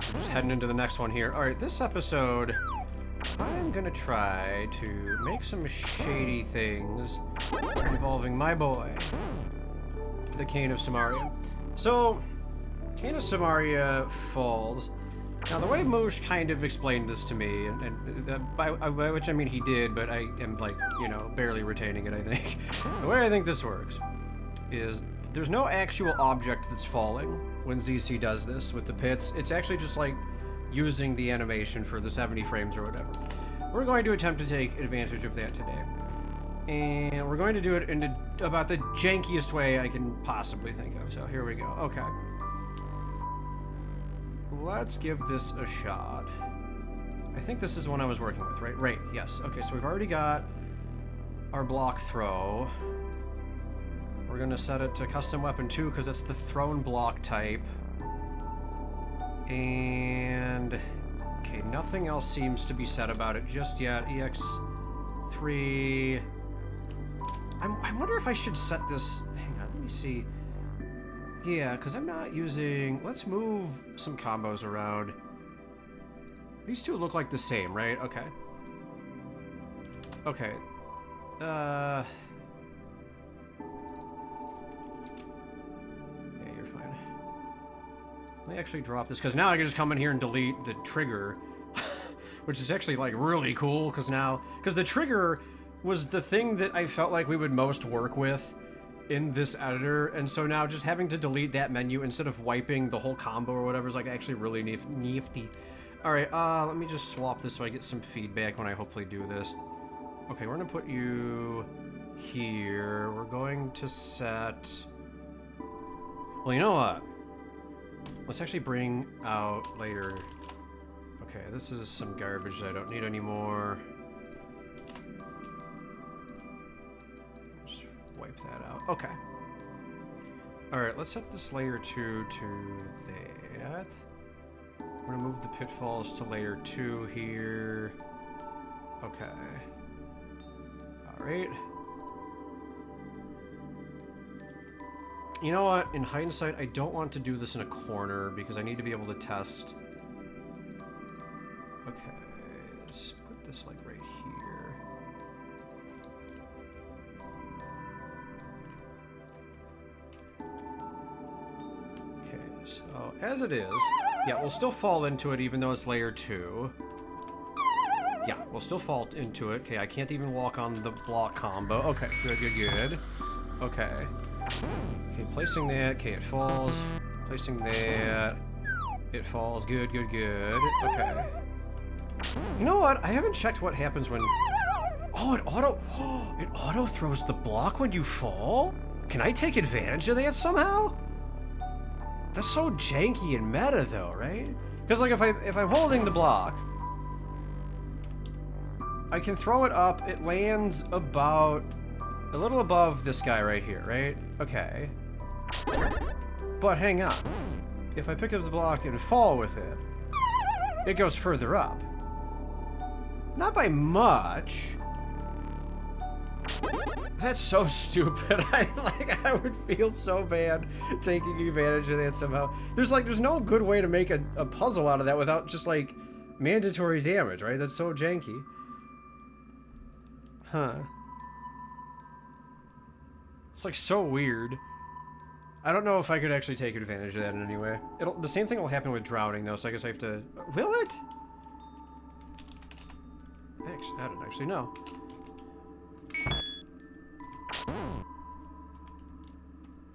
Just heading into the next one here. Alright, this episode, I'm gonna try to make some shady things involving my boy, the Cane of Somaria. So, Cane of Somaria falls. Now, the way Moosh kind of explained this to me, and by which I mean he did, but I am, like, you know, barely retaining it, I think. The way I think this works is there's no actual object that's falling when ZC does this with the pits. It's actually just, like, using the animation for the 70 frames or whatever. We're going to attempt to take advantage of that today. And we're going to do it in about the jankiest way I can possibly think of. So here we go. Okay. Let's give this a shot. I think this is the one I was working with, right? Right, yes. Okay, so we've already got our block throw. We're going to set it to custom weapon 2 because it's the thrown block type. And... okay, nothing else seems to be said about it just yet. EX3... I wonder if I should set this... hang on, let me see. Yeah, because I'm not using... let's move some combos around. These two look like the same, right? Okay. Okay. Yeah, you're fine. Let me actually drop this, because now I can just come in here and delete the trigger. Which is actually, like, really cool, because now... because the trigger was the thing that I felt like we would most work with in this editor, and so now just having to delete that menu instead of wiping the whole combo or whatever is, like, actually really nifty. Alright, let me just swap this so I get some feedback when I hopefully do this. Okay, we're gonna put you here. We're going to set... well, you know what? Let's actually bring out later... okay, this is some garbage that I don't need anymore. Just wipe that out. Okay. Alright, let's set this layer 2 to that. We're gonna move the pitfalls to layer 2 here. Okay. Alright. You know what? In hindsight, I don't want to do this in a corner because I need to be able to test. Okay, let's put this like right here. Okay, so as it is, yeah, we'll still fall into it even though it's layer 2. Yeah, we'll still fall into it. Okay, I can't even walk on the block combo. Okay, good, good, good. Okay. Okay, placing that. Okay, it falls. Placing that. It falls. Good, good, good. Okay. You know what? I haven't checked what happens when... oh, it auto throws the block when you fall? Can I take advantage of that somehow? That's so janky and meta though, right? Because like if I'm holding the block, I can throw it up, it lands about a little above this guy right here, right? Okay. But hang on. If I pick up the block and fall with it, it goes further up. Not by much. That's so stupid. I would feel so bad taking advantage of that somehow. There's no good way to make a puzzle out of that without just like mandatory damage, right? That's so janky. Huh. It's like so weird. I don't know if I could actually take advantage of that in any way. The same thing will happen with drowning though, so I guess I have to... will it? Actually, I don't actually know.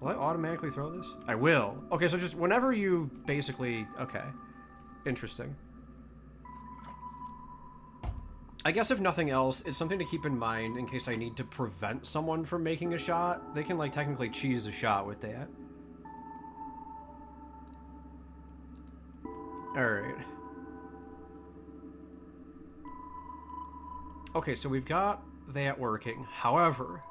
Will I automatically throw this? I will. Okay, so just whenever you basically... okay. Interesting. I guess if nothing else, it's something to keep in mind in case I need to prevent someone from making a shot. They can, like, technically cheese a shot with that. Alright. Okay, so we've got that working. However,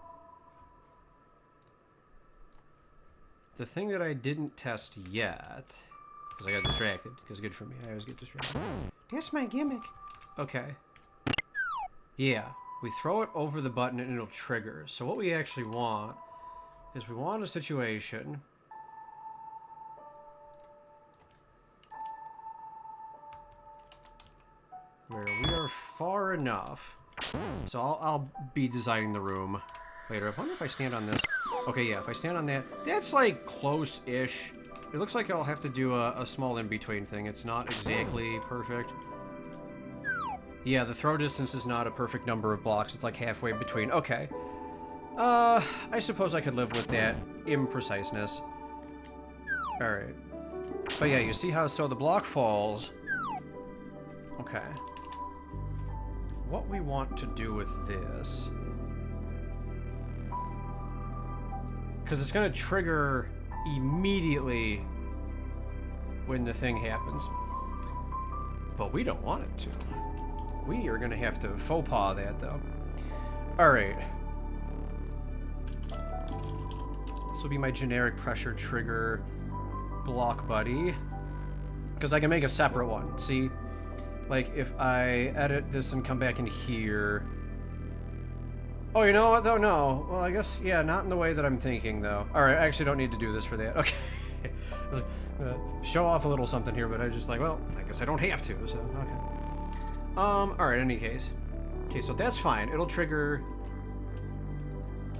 the thing that I didn't test yet, because I got distracted, because good for me, I always get distracted. That's my gimmick. Okay. Yeah, we throw it over the button and it'll trigger. So what we actually want is we want a situation We are far enough. So I'll be designing the room later. I wonder if I stand on this. Okay, yeah, if I stand on that, that's like close-ish. It looks like I'll have to do a small in-between thing. It's not exactly perfect. Yeah, the throw distance is not a perfect number of blocks. It's like halfway between. Okay. I suppose I could live with that impreciseness. Alright. But yeah, you see how so the block falls. Okay. What we want to do with this... because it's going to trigger immediately when the thing happens. But we don't want it to. We are going to have to faux pas that, though. Alright. This will be my generic pressure trigger block buddy. Because I can make a separate one. See? Like, if I edit this and come back in here... Oh, you know what, though? No. Well, I guess, yeah, not in the way that I'm thinking, though. Alright, I actually don't need to do this for that. Okay. Show off a little something here, but I just like, well, I guess I don't have to, so, okay. Alright, in any case. Okay, so that's fine. It'll trigger...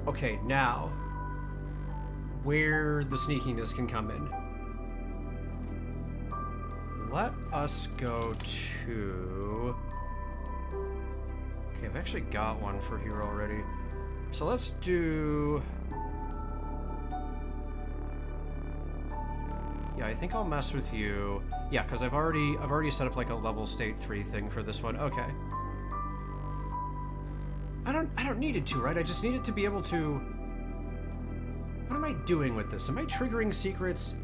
Okay, now... where the sneakiness can come in. Let us go to... Okay, I've actually got one for here already. So let's do... Yeah, I think I'll mess with you. Yeah, because I've already set up like a level state 3 thing for this one. Okay. I don't need it to, right? I just need it to be able to... What am I doing with this? Am I triggering secrets?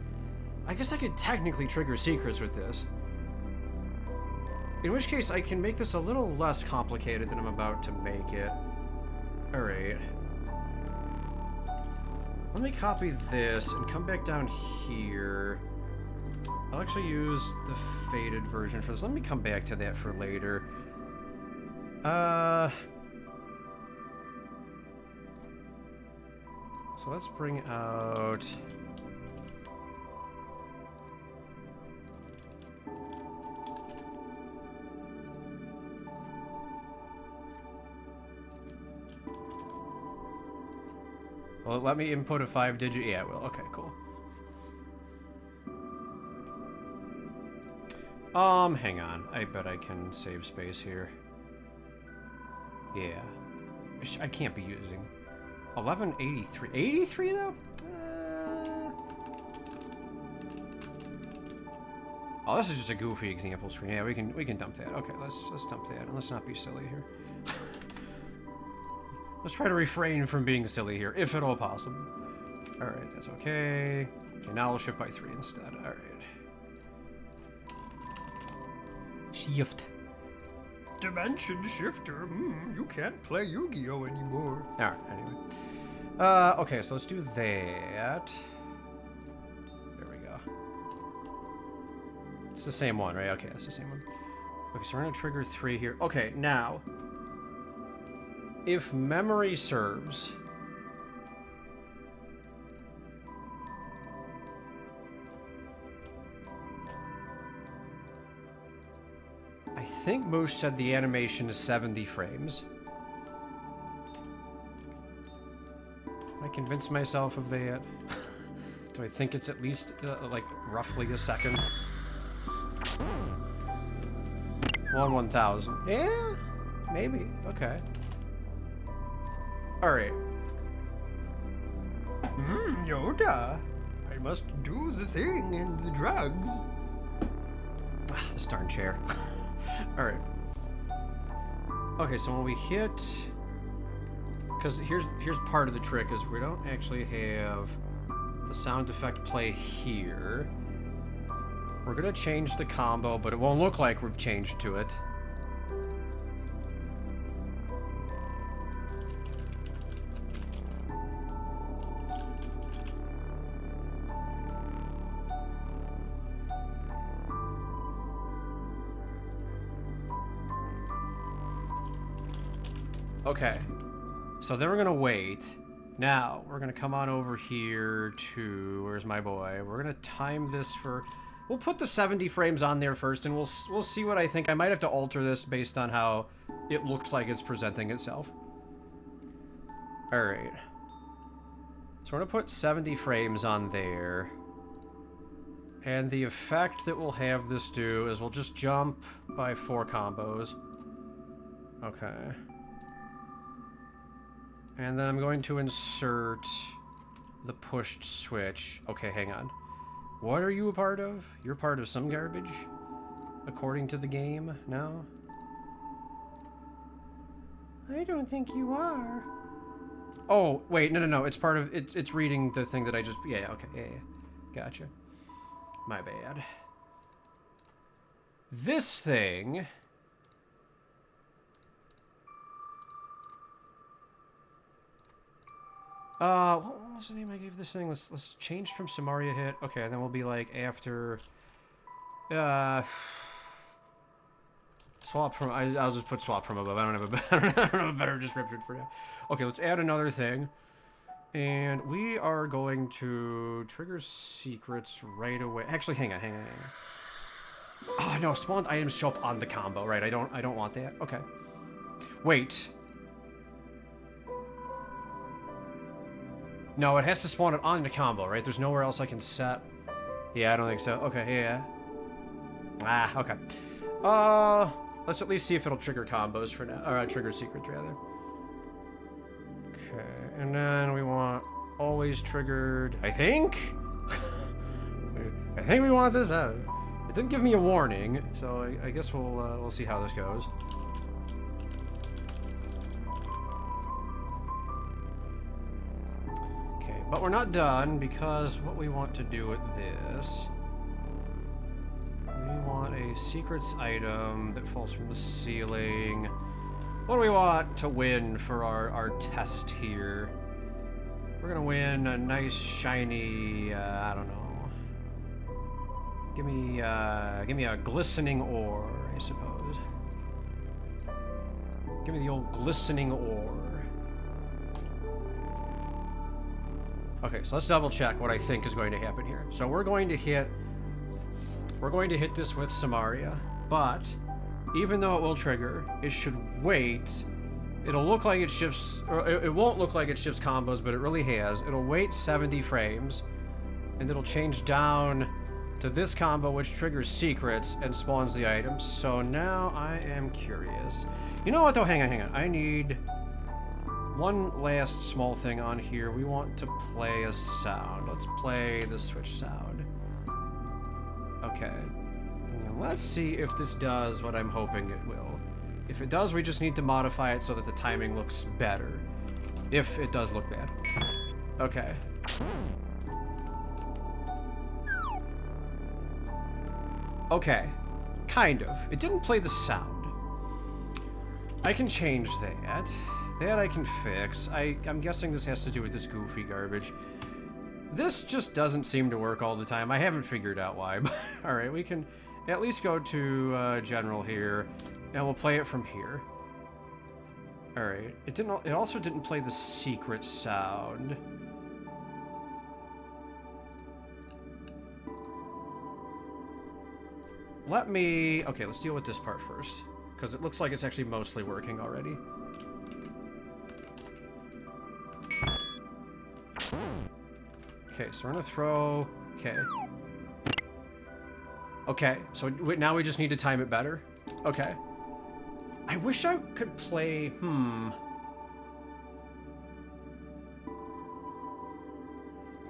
I guess I could technically trigger secrets with this. In which case, I can make this a little less complicated than I'm about to make it. Alright. Let me copy this and come back down here. I'll actually use the faded version for this. Let me come back to that for later. So let's bring out... Well, let me input a 5-digit... Yeah, it will. Okay, cool. Hang on. I bet I can save space here. Yeah. I can't be using... 1183. 83, though? Oh, this is just a goofy example screen. Yeah, we can dump that. Okay, let's dump that, and let's not be silly here. Let's try to refrain from being silly here, if at all possible. Alright, that's okay. Okay, now we'll shift by 3 instead. Alright. Shift. Dimension shifter. You can't play Yu-Gi-Oh anymore. Alright, anyway. Okay, so let's do that. There we go. It's the same one, right? Okay, it's the same one. Okay, so we're gonna trigger 3 here. Okay, now... if memory serves... I think Moosh said the animation is 70 frames. I convinced myself of that. Do I think it's at least, like, roughly a second? 1/1000. Yeah, maybe. Okay. Alright. Yoda. I must do the thing and the drugs. Ah, this darn chair. Alright. Okay, so when we hit... because here's part of the trick, is we don't actually have the sound effect play here. We're gonna change the combo, but it won't look like we've changed to it. Okay, so then we're gonna wait. Now, we're gonna come on over here to... where's my boy? We're gonna time this for... We'll put the 70 frames on there first, and we'll see what I think. I might have to alter this based on how it looks like it's presenting itself. All right. So we're gonna put 70 frames on there. And the effect that we'll have this do is we'll just jump by 4 combos. Okay. And then I'm going to insert the pushed switch. Okay, hang on. What are you a part of? You're part of some garbage? According to the game? No? I don't think you are. Oh, wait, no. It's part of... It's reading the thing that I just... Yeah, okay, yeah. Gotcha. My bad. This thing... what was the name I gave this thing? Let's change from Somaria hit. Okay, then we'll be like after... swap from... I'll just put swap from above. I don't have a better description for that. Okay, let's add another thing. And we are going to trigger secrets right away. Actually, hang on. Oh, no, spawned items show up on the combo. Right, I don't want that. Okay. Wait. No, it has to spawn it on the combo, right? There's nowhere else I can set. Yeah, I don't think so. Okay, yeah. Ah, okay. Let's at least see if it'll trigger combos for now. Or trigger secrets, rather. Okay, and then we want always triggered, I think? I think we want this out. It didn't give me a warning, so I guess we'll see how this goes. Okay, but we're not done, because what we want to do with this... We want a secrets item that falls from the ceiling. What do we want to win for our test here? We're gonna win a nice shiny, I don't know. Give me a glistening ore, I suppose. Give me the old glistening ore. Okay, so let's double check what I think is going to happen here. So we're going to hit this with Somaria, but even though it will trigger, it should wait. It'll look like it shifts, or it won't look like it shifts combos, but it really has. It'll wait 70 frames, and it'll change down to this combo, which triggers secrets and spawns the items. So now I am curious. You know what, though? Hang on. I need one last small thing on here. We want to play a sound. Let's play the switch sound. Okay. Let's see if this does what I'm hoping it will. If it does, we just need to modify it so that the timing looks better. If it does look bad. Okay. Okay. Kind of. It didn't play the sound. I can change that. That I can fix. I'm guessing this has to do with this goofy garbage. This just doesn't seem to work all the time. I haven't figured out why. But alright, we can at least go to general here, and we'll play it from here. Alright. It also didn't play the secret sound. Okay, let's deal with this part first, because it looks like it's actually mostly working already. Okay, so we're gonna throw... Okay, so now we just need to time it better? Okay. I wish I could play...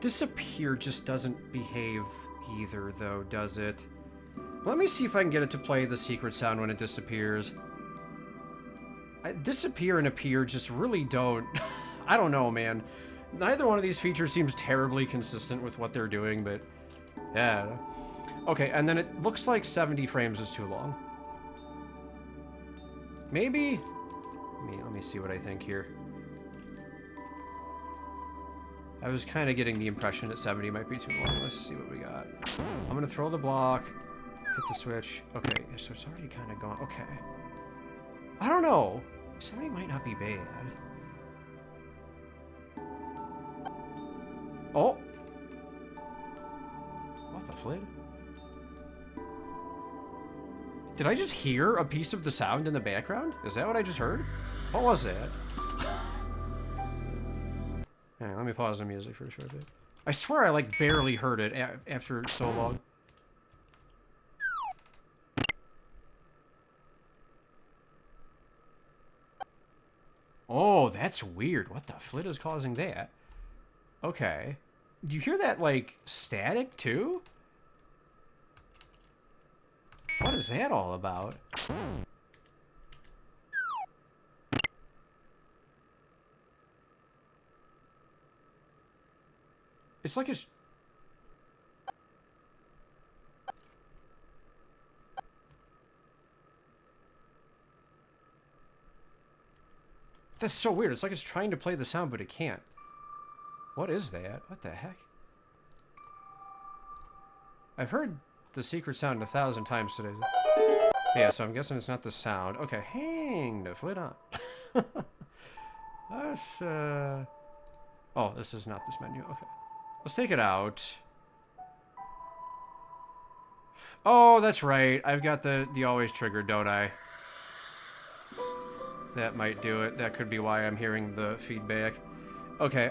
Disappear just doesn't behave either, though, does it? Let me see if I can get it to play the secret sound when it disappears. Disappear and appear just really don't... I don't know, man. Neither one of these features seems terribly consistent with what they're doing, but... yeah. Okay, and then it looks like 70 frames is too long. Maybe? Let me see what I think here. I was kind of getting the impression that 70 might be too long. Let's see what we got. I'm gonna throw the block, hit the switch. Okay, so it's already kind of gone. Okay. I don't know. 70 might not be bad. Oh! What the flip? Did I just hear a piece of the sound in the background? Is that what I just heard? What was that? Alright, let me pause the music for a short bit. I swear I, like, barely heard it after so long. Oh, that's weird. What the flit is causing that? Okay. Do you hear that, like, static, too? What is that all about? It's like it's... That's so weird. It's like it's trying to play the sound, but it can't. What is that? What the heck? I've heard the secret sound 1,000 times today. Yeah, so I'm guessing it's not the sound. Okay, hang the flit on. That's, oh, this is not this menu. Okay. Let's take it out. Oh, that's right. I've got the always trigger, don't I? That might do it. That could be why I'm hearing the feedback. Okay,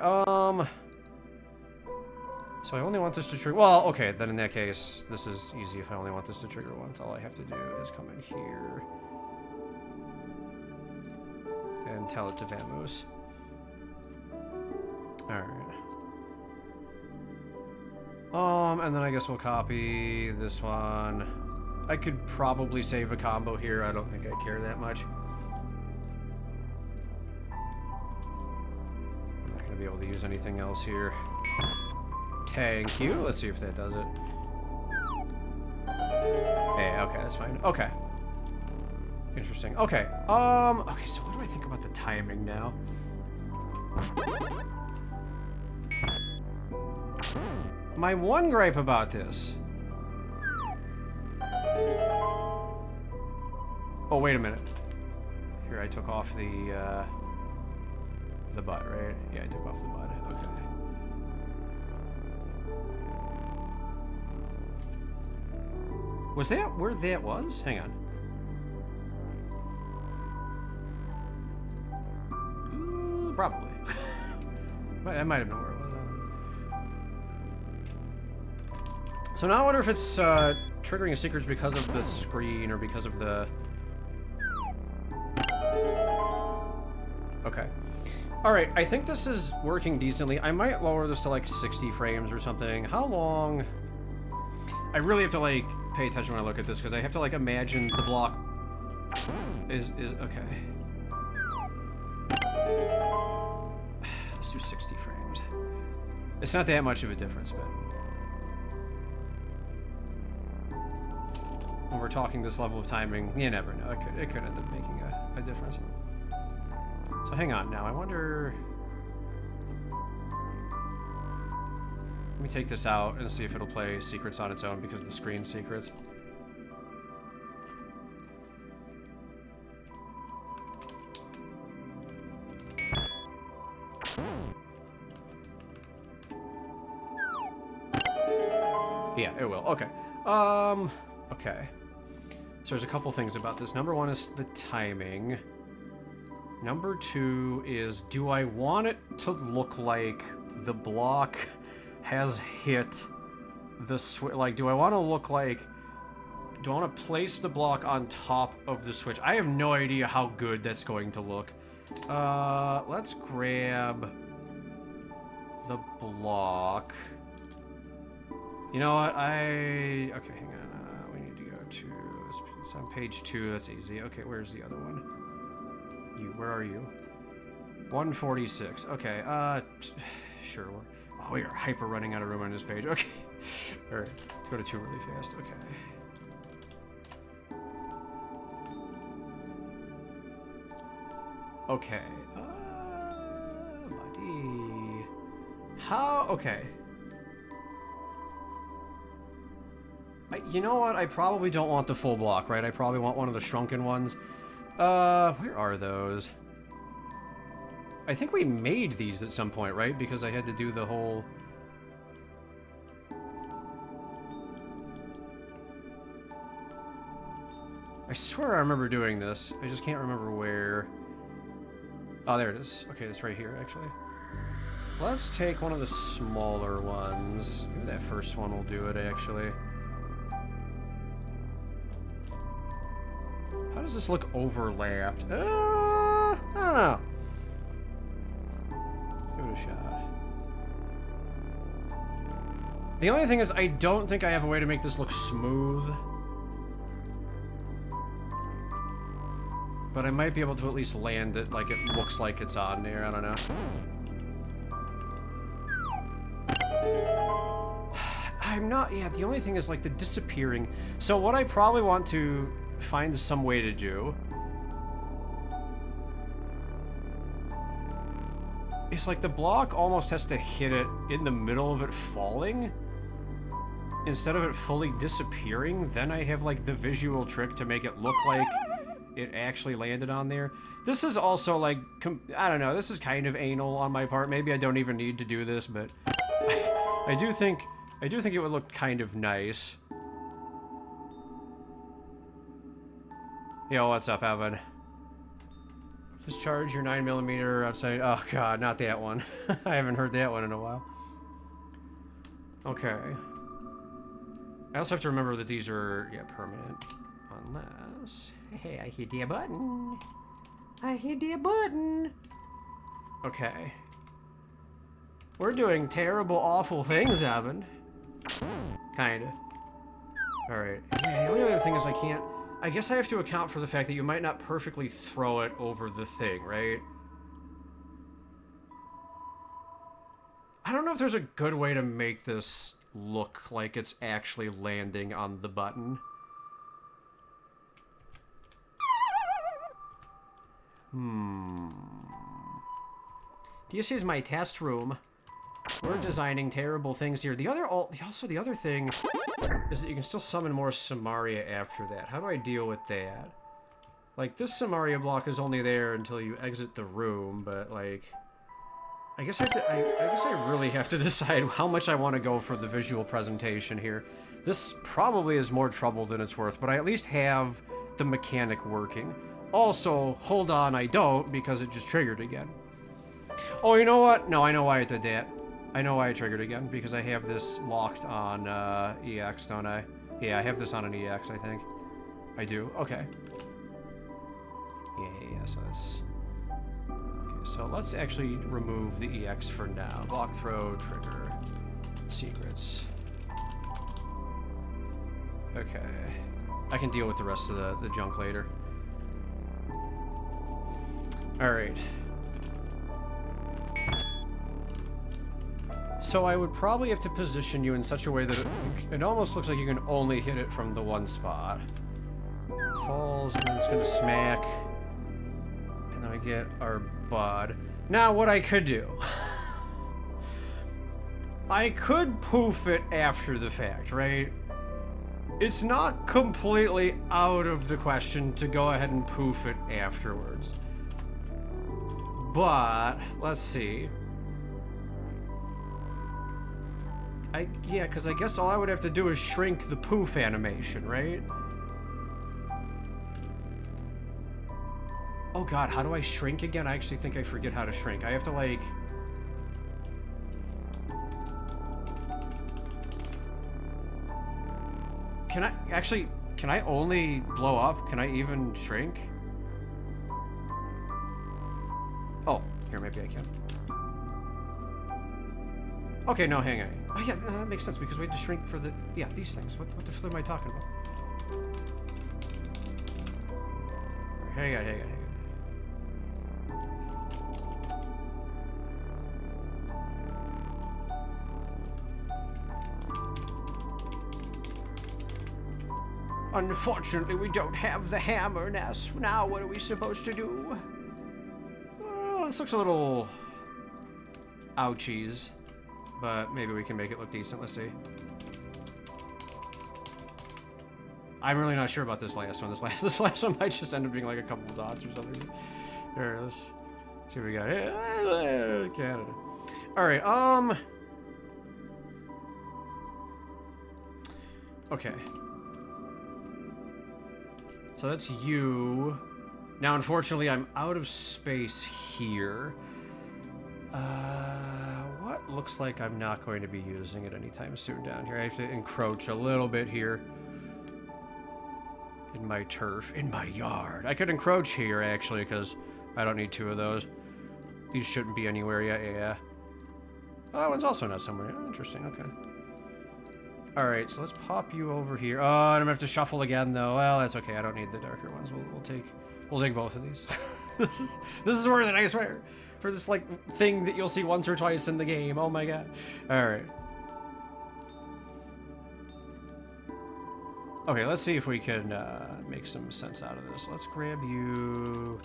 so I only want this to trigger... Well, okay, then in that case, this is easy if I only want this to trigger once. All I have to do is come in here and tell it to vamoose. Alright. And then I guess we'll copy this one. I could probably save a combo here. I don't think I care that much. I'm not gonna be able to use anything else here. Thank you. Let's see if that does it. Yeah, okay, that's fine. Okay. Interesting. Okay. Okay, so what do I think about the timing now? My one gripe about this. Oh, wait a minute. Here, I took off the butt, right? Yeah, I took off the butt. Okay. Was that where that was? Hang on. Probably. That might have been where it was. So now I wonder if it's triggering secrets because of the screen or because of the... Okay. Alright, I think this is working decently. I might lower this to like 60 frames or something. How long... I really have to like pay attention when I look at this because I have to like imagine the block is okay. Let's do 60 frames. It's not that much of a difference, but when we're talking this level of timing, you never know. It could end up making a difference. So hang on now. I wonder. Let me take this out and see if it'll play secrets on its own because of the screen secrets. Yeah, it will. Okay. Okay. So there's a couple things about this. Number one is the timing. Number two is, do I want it to look like the block has hit the switch? Like, do I want to look like... Do I want to place the block on top of the switch? I have no idea how good that's going to look. Let's grab the block. You know what? Okay, hang on. We need to go to... It's on page 2. That's easy. Okay, where's the other one? Where are you? 146. Okay, sure. Oh, we are hyper running out of room on this page. Okay. Alright, let's go to 2 really fast. Okay. Okay. Buddy. How? Okay. You know what? I probably don't want the full block, right? I probably want one of the shrunken ones. Where are those? I think we made these at some point, right? Because I had to do the whole... I swear I remember doing this. I just can't remember where. Oh, there it is. Okay, it's right here, actually. Let's take one of the smaller ones. Maybe that first one will do it, actually. How does this look overlapped? I don't know. Let's give it a shot. The only thing is, I don't think I have a way to make this look smooth. But I might be able to at least land it like it looks like it's on there. I don't know. I'm not... Yeah, the only thing is like the disappearing. So what I probably want to find some way to do is like the block almost has to hit it in the middle of it falling instead of it fully disappearing. Then I have like the visual trick to make it look like it actually landed on there. This is also like, I don't know, this is kind of anal on my part. Maybe I don't even need to do this, but I do think it would look kind of nice. Yo, what's up, Evan? Just charge your 9mm outside. Oh god, not that one. I haven't heard that one in a while. Okay. I also have to remember that these are, yeah, permanent. Unless... Hey, I hit the button. I hit the button. Okay. We're doing terrible, awful things, Evan. Kinda. Alright. Yeah, the only other thing is I can't... I guess I have to account for the fact that you might not perfectly throw it over the thing, right? I don't know if there's a good way to make this look like it's actually landing on the button. This is my test room. We're designing terrible things here. The other thing is that you can still summon more Somaria after that. How do I deal with that? Like, this Somaria block is only there until you exit the room, but like, I guess I guess I really have to decide how much I want to go for the visual presentation here. This probably is more trouble than it's worth, but I at least have the mechanic working. Also, hold on, I don't, because it just triggered again. Oh, you know what? No, I know why it did that. I know why I triggered again, because I have this locked on EX, don't I? Yeah, I have this on an EX, I think. I do. Okay. Yeah, so that's... Okay, so let's actually remove the EX for now. Block, throw, trigger, secrets. Okay. I can deal with the rest of the junk later. Alright. So I would probably have to position you in such a way that it almost looks like you can only hit it from the one spot. Falls, and then it's gonna smack. And then we get our bud. Now, what I could do... I could poof it after the fact, right? It's not completely out of the question to go ahead and poof it afterwards. But, let's see. Yeah, because I guess all I would have to do is shrink the poof animation, right? Oh god, how do I shrink again? I actually think I forget how to shrink. I have to, like... Can I only blow up? Can I even shrink? Oh, here, maybe I can. Okay, no, hang on. Oh yeah, no, that makes sense, because we had to shrink for the... Yeah, these things. What the flip am I talking about? Hang on. Unfortunately, we don't have the hammer, Ness. Now, what are we supposed to do? Well, this looks a little... ouchies. But maybe we can make it look decent. Let's see. I'm really not sure about this last one. This last one might just end up being like a couple of dots or something. Here, let's see what we got. Canada. Alright, okay. So that's you. Now, unfortunately, I'm out of space here. What looks like I'm not going to be using it anytime soon down here. I have to encroach a little bit here. In my turf. In my yard. I could encroach here, actually, because I don't need 2 of those. These shouldn't be anywhere yet, yeah. Oh, that one's also not somewhere. Oh, interesting, okay. Alright, so let's pop you over here. Oh, I'm gonna have to shuffle again, though. Well, that's okay. I don't need the darker ones. We'll take both of these. This is worth it, I swear. For this, like, thing that you'll see once or twice in the game. Oh my god. Alright. Okay, let's see if we can make some sense out of this. Let's grab you...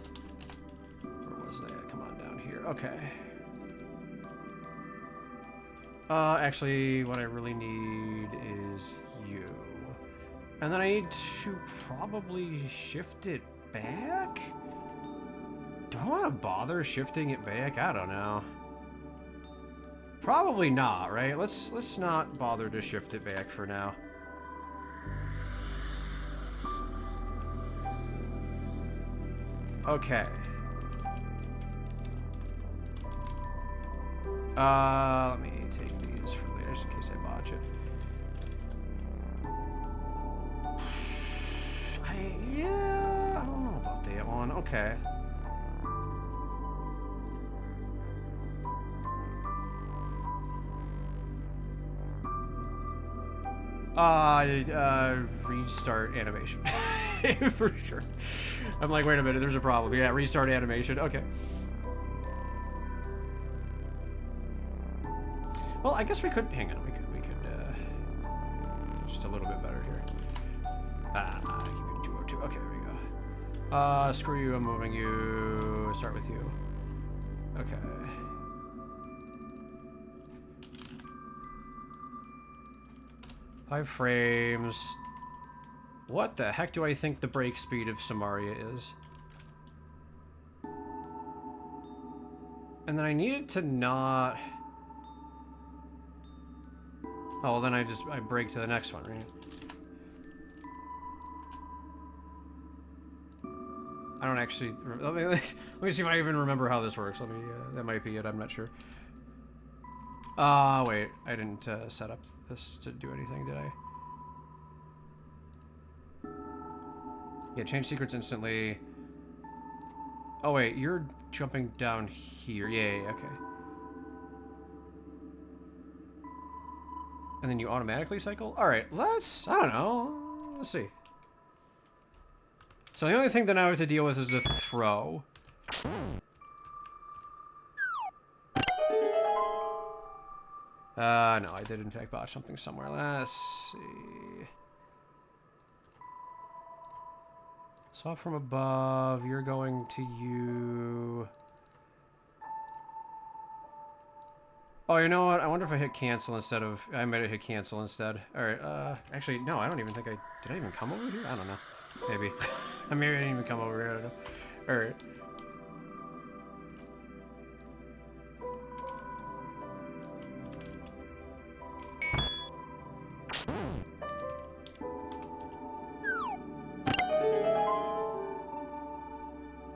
Where was that? Come on down here. Okay. Actually, what I really need is you. And then I need to probably shift it back? Do I want to bother shifting it back? I don't know. Probably not, right? Let's not bother to shift it back for now. Okay. Let me take these for later, just in case I botch it. Yeah, I don't know about that one. Okay. Restart animation. For sure. I'm like, wait a minute, there's a problem. Yeah, restart animation. Okay. Well, I guess we could, hang on, we could, just a little bit better here. Keep it 202. Okay, there we go. Screw you, I'm moving you. Start with you. Okay. Five frames. What the heck do I think the break speed of Somaria is? And then I needed to not... Oh, well then I break to the next one, right? I don't actually... Let me see if I even remember how this works. That might be it, I'm not sure. Wait, I didn't set up this to do anything, did I? Yeah, change secrets instantly. Oh wait, you're jumping down here. Yeah, okay. And then you automatically cycle? Alright, I don't know. Let's see. So the only thing that I have to deal with is the throw. No, I did in fact botch something somewhere. Let's see. Saw from above, you're going to you. Oh, you know what? I wonder if I hit cancel instead of... I might have hit cancel instead. Alright, actually, no, I don't even think I... Did I even come over here? I don't know. Maybe. Maybe I didn't even come over here, I don't know. Alright.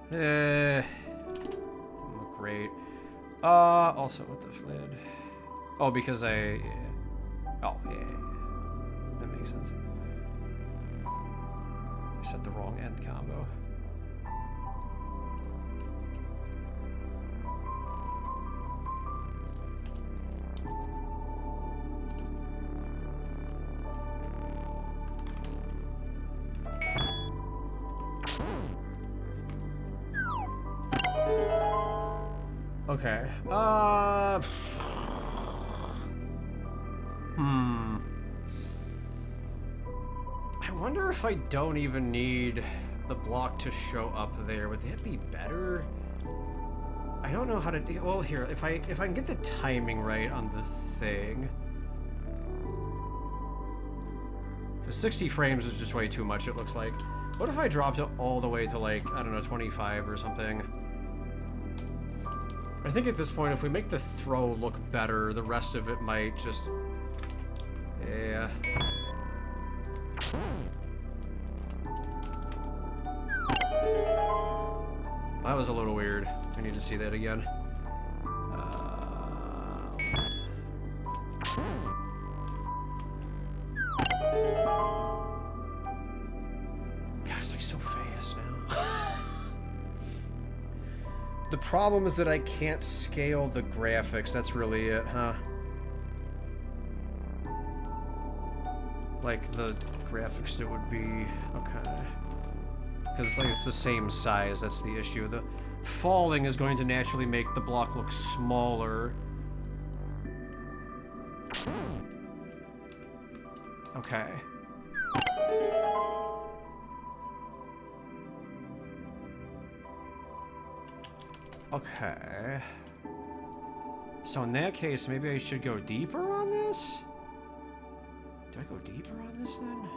Didn't look great. Also with the lid. Oh, because yeah. Oh, yeah. That makes sense. I set the wrong end combo. Okay. I wonder if I don't even need the block to show up there. Would that be better? I don't know how to... Well, here, if I can get the timing right on the thing... Because 60 frames is just way too much, it looks like. What if I dropped it all the way to, like, I don't know, 25 or something? I think at this point, if we make the throw look better, the rest of it might just... Yeah. that was a little weird. I need to see that again. God, it's like so fast now. The problem is that I can't scale the graphics. That's really it, huh? Like the graphics that would be okay. Because it's like it's the same size, that's the issue. The falling is going to naturally make the block look smaller. Okay. Okay. So in that case, maybe I should go deeper on this? Do I go deeper on this then?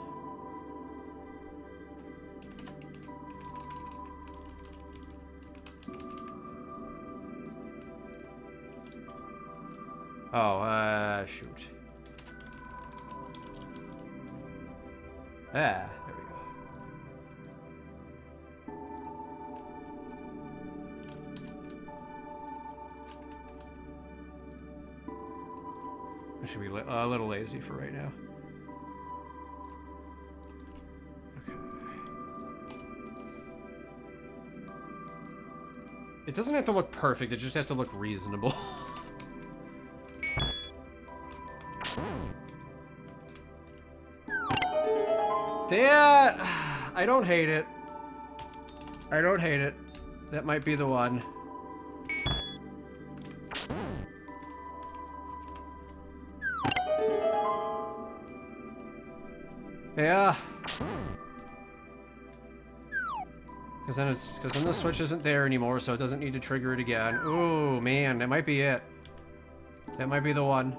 Oh, shoot. Ah, there we go. I should be a little lazy for right now. Okay. It doesn't have to look perfect, it just has to look reasonable. That... I don't hate it. I don't hate it. That might be the one. Yeah. Because then the switch isn't there anymore, so it doesn't need to trigger it again. Ooh, man, that might be it. That might be the one.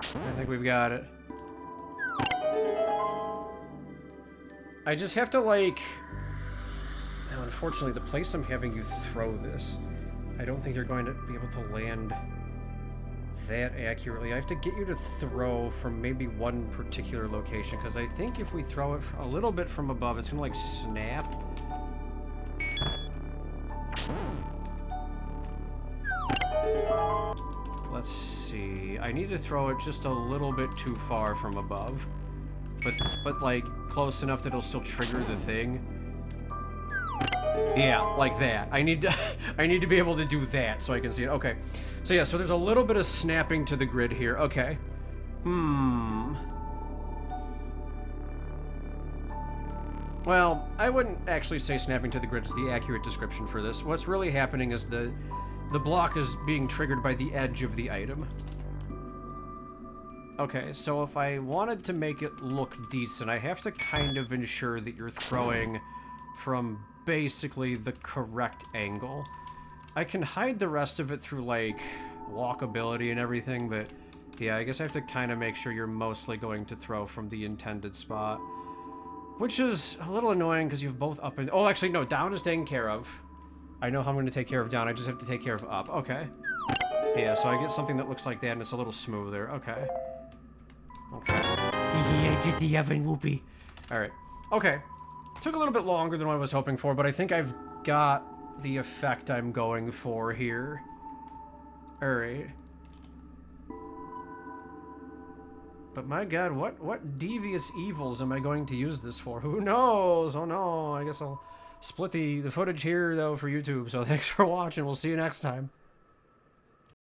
I think we've got it. I just have to, like... Now, unfortunately, the place I'm having you throw this, I don't think you're going to be able to land that accurately. I have to get you to throw from maybe one particular location, because I think if we throw it a little bit from above, it's going to, like, snap. Let's see. I need to throw it just a little bit too far from above. But like, close enough that it'll still trigger the thing. Yeah, like that. I need to be able to do that so I can see it. Okay. So yeah, so there's a little bit of snapping to the grid here. Okay. Well, I wouldn't actually say snapping to the grid is the accurate description for this. What's really happening is the block is being triggered by the edge of the item. Okay, so if I wanted to make it look decent, I have to kind of ensure that you're throwing from basically the correct angle. I can hide the rest of it through, like, walkability and everything, but yeah, I guess I have to kind of make sure you're mostly going to throw from the intended spot. Which is a little annoying because you've both up and... Oh, actually, no, down is taken care of. I know how I'm going to take care of down, I just have to take care of up. Okay. Yeah, so I get something that looks like that and it's a little smoother. Okay. Okay. Yeah, get the oven, whoopee. Alright. Okay. Took a little bit longer than what I was hoping for, but I think I've got the effect I'm going for here. Alright. But my god, what devious evils am I going to use this for? Who knows? Oh no, I guess I'll split the footage here, though, for YouTube. So thanks for watching. We'll see you next time.